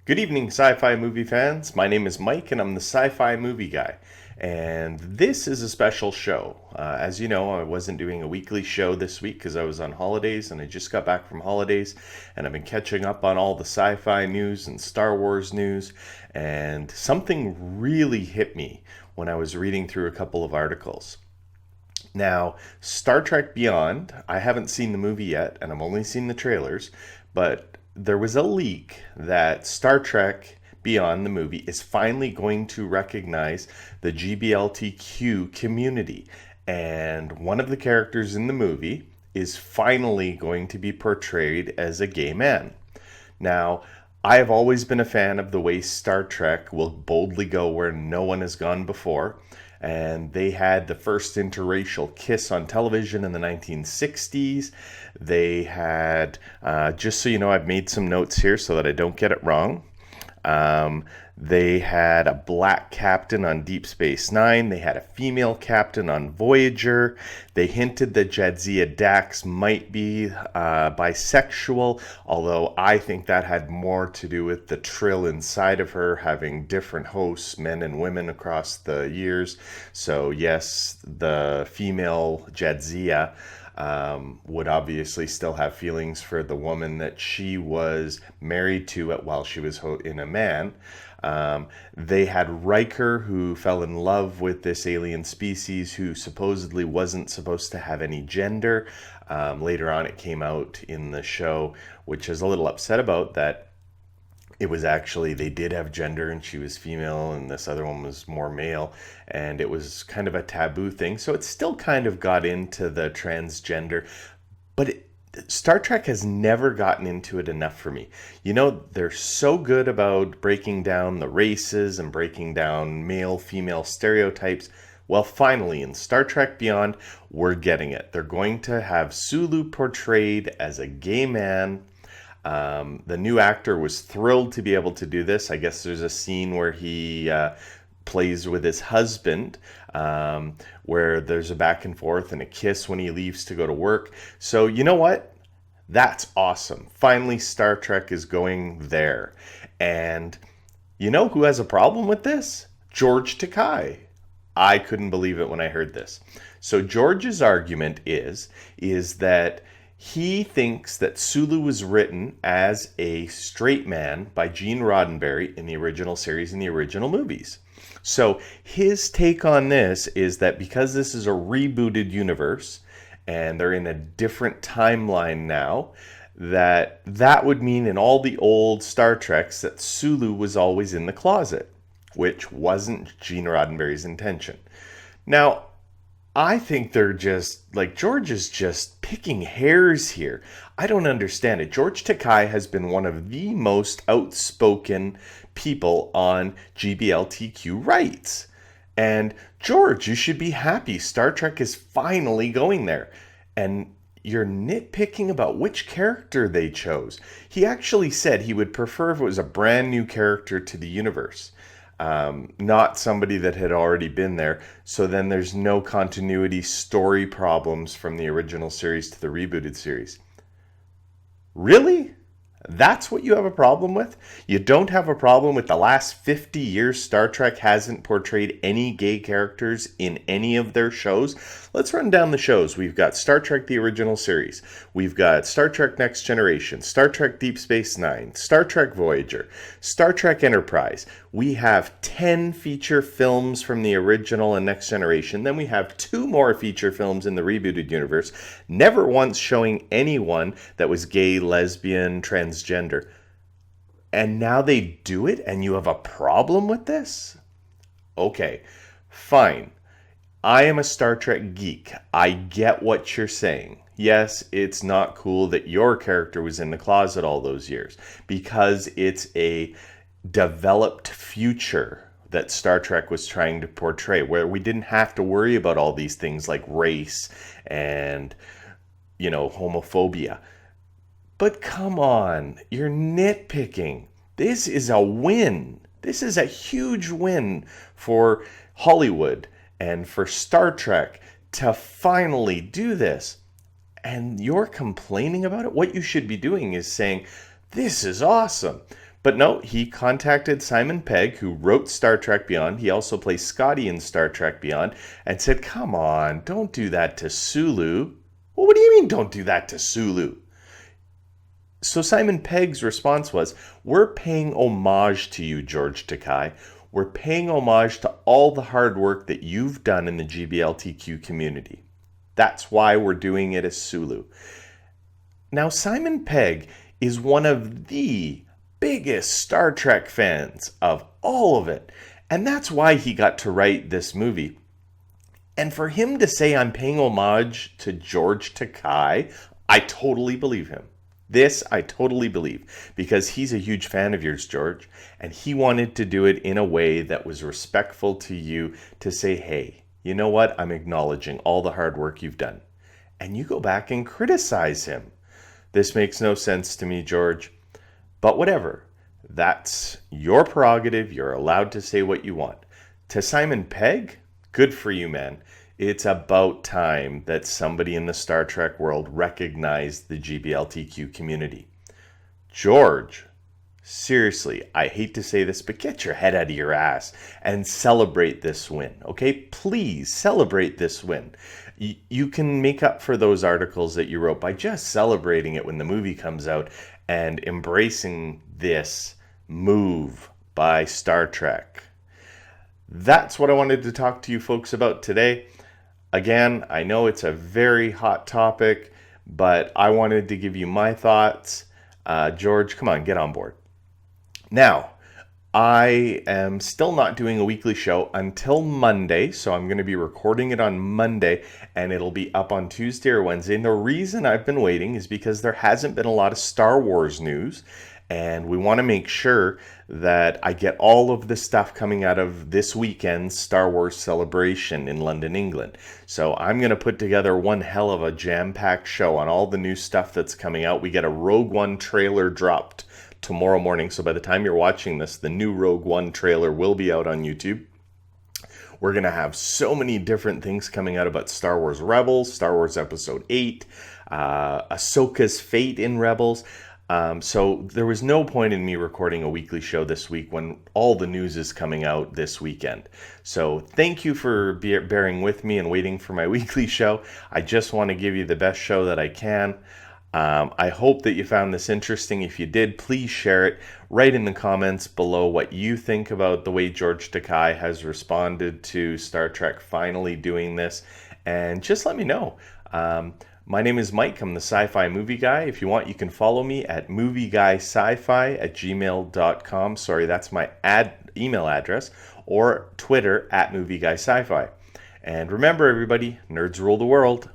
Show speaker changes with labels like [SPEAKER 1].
[SPEAKER 1] Good evening, sci-fi movie fans. My name is Mike, and I'm the Sci-Fi Movie Guy. And this is a special show. As you know, I wasn't doing a weekly show this week because I was on holidays, and I just got back from holidays, and I've been catching up on all the sci-fi news and Star Wars news, and something really hit me when I was reading through a couple of articles. Now, Star Trek Beyond, I haven't seen the movie yet, and I've only seen the trailers, but there was a leak that Star Trek Beyond the movie is finally going to recognize the GBLTQ community. And one of the characters in the movie is finally going to be portrayed as a gay man. Now, I have always been a fan of the way Star Trek will boldly go where no one has gone before. And they had the first interracial kiss on television in the 1960s. They had, just so you know, I've made some notes here so that I don't get it wrong. They had a black captain on Deep Space Nine. They had a female captain on Voyager. They hinted that Jadzia Dax might be bisexual, although I think that had more to do with the Trill inside of her having different hosts, men and women, across the years. So yes, the female Jadzia would obviously still have feelings for the woman that she was married to while she was in a man. They had Riker, who fell in love with this alien species who supposedly wasn't supposed to have any gender. Later on, it came out in the show, which is a little upset about that. It was actually, they did have gender, and she was female and this other one was more male, and it was kind of a taboo thing. So it still kind of got into the transgender, but Star Trek has never gotten into it enough for me. You know, they're so good about breaking down the races and breaking down male-female stereotypes. Well, finally, in Star Trek Beyond, we're getting it. They're going to have Sulu portrayed as a gay man. The new actor was thrilled to be able to do this. I guess there's a scene where he plays with his husband, where there's a back and forth and a kiss when he leaves to go to work. So you know what? That's awesome. Finally, Star Trek is going there. And you know who has a problem with this? George Takei. I couldn't believe it when I heard this. So George's argument is that he thinks that Sulu was written as a straight man by Gene Roddenberry in the original series, in the original movies. So his take on this is that because this is a rebooted universe and they're in a different timeline now, that would mean in all the old Star Treks that Sulu was always in the closet, which wasn't Gene Roddenberry's intention. Now, I think they're just, like, George is just picking hairs here. I don't understand it. George Takei has been one of the most outspoken people on GBLTQ rights. And George, you should be happy. Star Trek is finally going there. And you're nitpicking about which character they chose. He actually said he would prefer if it was a brand new character to the universe. Not somebody that had already been there. So then there's no continuity story problems from the original series to the rebooted series. Really? That's what you have a problem with? You don't have a problem with the last 50 years Star Trek hasn't portrayed any gay characters in any of their shows? Let's run down the shows. We've got Star Trek the original series. We've got Star Trek Next Generation, Star Trek Deep Space Nine, Star Trek Voyager, Star Trek Enterprise. We have 10 feature films from the original and Next Generation. Then we have 2 more feature films in the rebooted universe, never once showing anyone that was gay, lesbian, transgender. And now they do it and you have a problem with this? Okay, fine. I am a Star Trek geek. I get what you're saying. Yes, it's not cool that your character was in the closet all those years because it's a developed future that Star Trek was trying to portray, where we didn't have to worry about all these things like race and, you know, homophobia. But come on, you're nitpicking. This is a win. This is a huge win for Hollywood and for Star Trek to finally do this. and you're complaining about it. What you should be doing is saying, this is awesome. But no, he contacted Simon Pegg, who wrote Star Trek Beyond. He also plays Scotty in Star Trek Beyond, and said, come on, don't do that to Sulu. Well, what do you mean, don't do that to Sulu? So Simon Pegg's response was, we're paying homage to you, George Takei. We're paying homage to all the hard work that you've done in the GBLTQ community. That's why we're doing it as Sulu. Now, Simon Pegg is one of the biggest Star Trek fans of all of it. And that's why he got to write this movie. And for him to say, I'm paying homage to George Takei, I totally believe him. This I totally believe, because he's a huge fan of yours, George, and he wanted to do it in a way that was respectful to you, to say, hey, you know what? I'm acknowledging all the hard work you've done. And you go back and criticize him. This makes no sense to me, George. But whatever. That's your prerogative. You're allowed to say what you want. To Simon Pegg, good for you, man. It's about time that somebody in the Star Trek world recognized the GBLTQ community. George, seriously, I hate to say this, but get your head out of your ass and celebrate this win, okay? Please celebrate this win. You can make up for those articles that you wrote by just celebrating it when the movie comes out and embracing this move by Star Trek. That's what I wanted to talk to you folks about today. Again, I know it's a very hot topic, but I wanted to give you my thoughts. George, come on, get on board. Now, I am still not doing a weekly show until Monday, so I'm going to be recording it on Monday, and it'll be up on Tuesday or Wednesday. And the reason I've been waiting is because there hasn't been a lot of Star Wars news, and we want to make sure that I get all of the stuff coming out of this weekend's Star Wars celebration in London, England. So I'm going to put together one hell of a jam-packed show on all the new stuff that's coming out. We get a Rogue One trailer dropped tomorrow morning, so by the time you're watching this, the new Rogue One trailer will be out on YouTube. We're going to have so many different things coming out about Star Wars Rebels, Star Wars Episode 8, Ahsoka's fate in Rebels. So there was no point in me recording a weekly show this week when all the news is coming out this weekend. So thank you for bearing with me and waiting for my weekly show. I just want to give you the best show that I can. I hope that you found this interesting. If you did, please share it. Write in the comments below what you think about the way George Takei has responded to Star Trek finally doing this. And just let me know. My name is Mike. I'm the Sci-Fi Movie Guy. If you want, you can follow me at movieguySci-fi@gmail.com. Sorry, that's my email address. Or Twitter at movieguySci-fi. And remember, everybody, nerds rule the world.